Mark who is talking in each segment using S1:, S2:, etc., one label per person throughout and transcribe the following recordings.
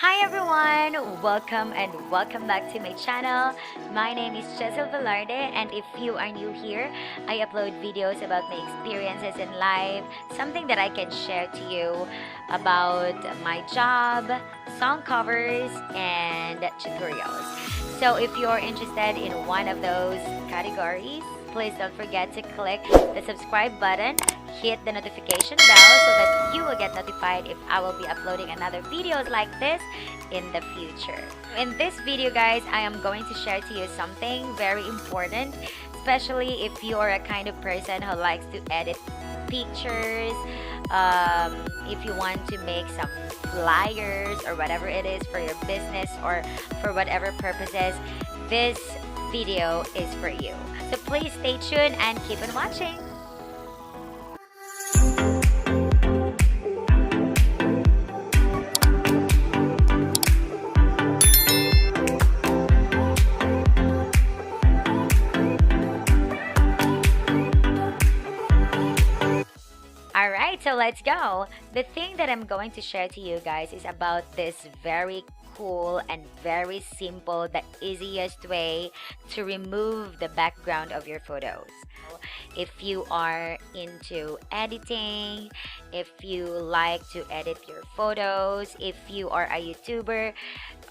S1: Hi everyone! Welcome and welcome back to my channel. My name is Chesil Velarde, and if you are new here, I upload videos about my experiences in life, something that I can share to you about my job, song covers, and tutorials. So if you're interested in one of those categories, please don't forget to click the subscribe button, hit the notification bell so that you will get notified if I will be uploading another videos like this in the future. In this video guys, I am going to share to you something very important, especially if you are a kind of person who likes to edit pictures, if you want to make some flyers or whatever it is for your business or for whatever purposes, this video is for you. So please stay tuned and keep on watching. Alright, so let's go. The thing that I'm going to share to you guys is about this very cool and very simple, the easiest way to remove the background of your photos. If you are into editing, if you like to edit your photos, if you are a YouTuber,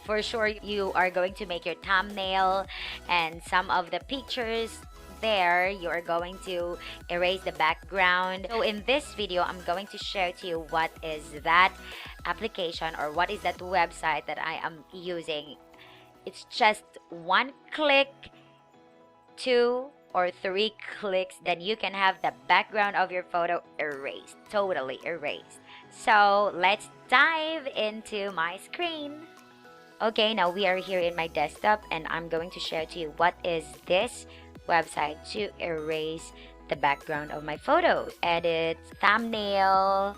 S1: for sure you are going to make your thumbnail and some of the pictures there you are going to erase the background. So in this video I'm going to share to you what is that application or what is that website that I am using. It's just one click, 2 or 3 clicks, then you can have the background of your photo erased, totally erased. So let's dive into my screen. Okay, now we are here in my desktop and I'm going to share to you what is this website to erase the background of my photos. Edit, thumbnail,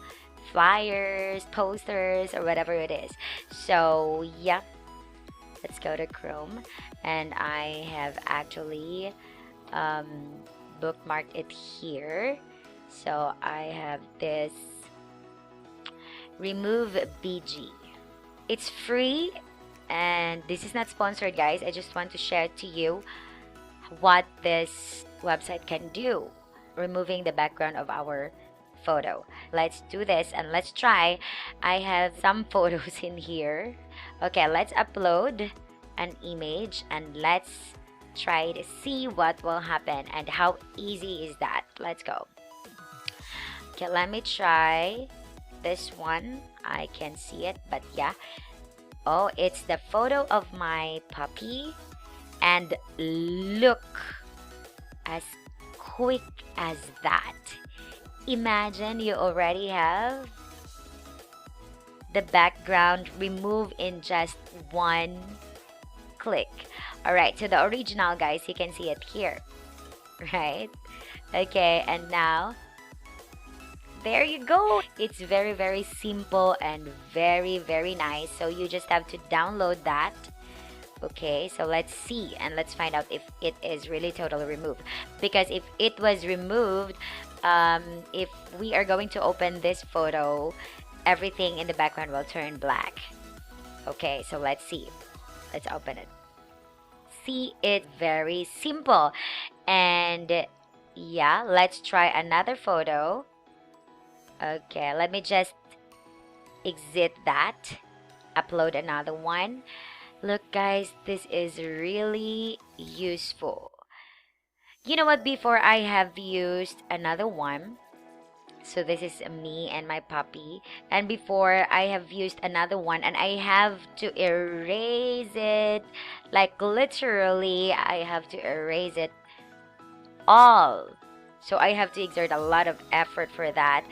S1: flyers, posters, or whatever it is. So yeah, let's go to Chrome, and I have actually bookmarked it here. So I have this remove BG. It's free and this is not sponsored guys. I just want to share to you what this website can do, removing the background of our photo. Let's do this and let's try. I have some photos in here. Okay, let's upload an image and let's try to see what will happen and how easy is that. Let's go. Okay, let me try this one. I can see it, but yeah. Oh, it's the photo of my puppy. And look, as quick as that. Imagine you already have the background removed in just one click. Alright, so the original guys, you can see it here, right? Okay, and now there you go. It's very simple and very nice. So you just have to download that. Okay, so let's see and let's find out if it is really totally removed, because if it was removed, if we are going to open this photo, everything in the background will turn black. Okay, so let's see. Let's open it. See, it's very simple. And yeah, let's try another photo. Okay, let me just exit that, upload another one. Look guys, this is really useful. You know what, before I have used another one. So this is me and my puppy. And before I have used another one and I have to erase it. Like literally, I have to erase it all. So I have to exert a lot of effort for that.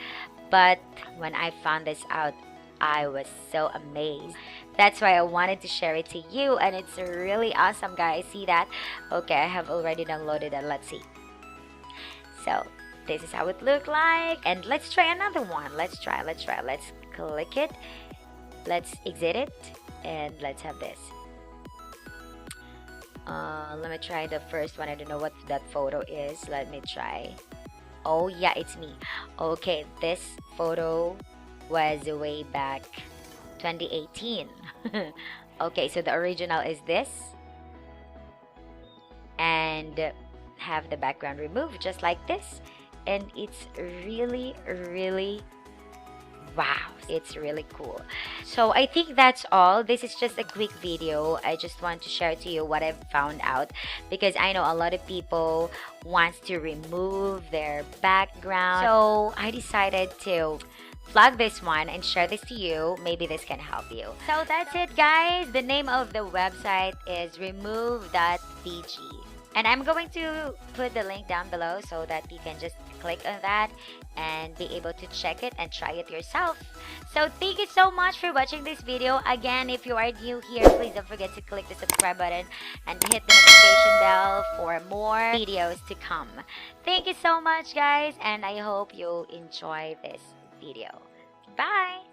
S1: But when I found this out, I was so amazed. That's why I wanted to share it to you, and it's really awesome guys. See that? Okay, I have already downloaded it. Let's see. So this is how it looked like, and let's try another one. Let's try. Let's click it, let's exit it, and let's have this. Let me try the first one. I don't know what that photo is. Let me try. Oh yeah, it's me. Okay, this photo was way back 2018. Okay, so the original is this, and have the background removed just like this, and it's really, really, wow, it's really cool. So I think that's all. This is just a quick video. I just want to share to you what I've found out, because I know a lot of people wants to remove their background. So I decided to vlog this one and share this to you. Maybe this can help you. So that's it, guys. The name of the website is remove.bg. And I'm going to put the link down below so that you can just click on that and be able to check it and try it yourself. So thank you so much for watching this video. Again, if you are new here, please don't forget to click the subscribe button and hit the notification bell for more videos to come. Thank you so much, guys, and I hope you enjoy this video. Bye!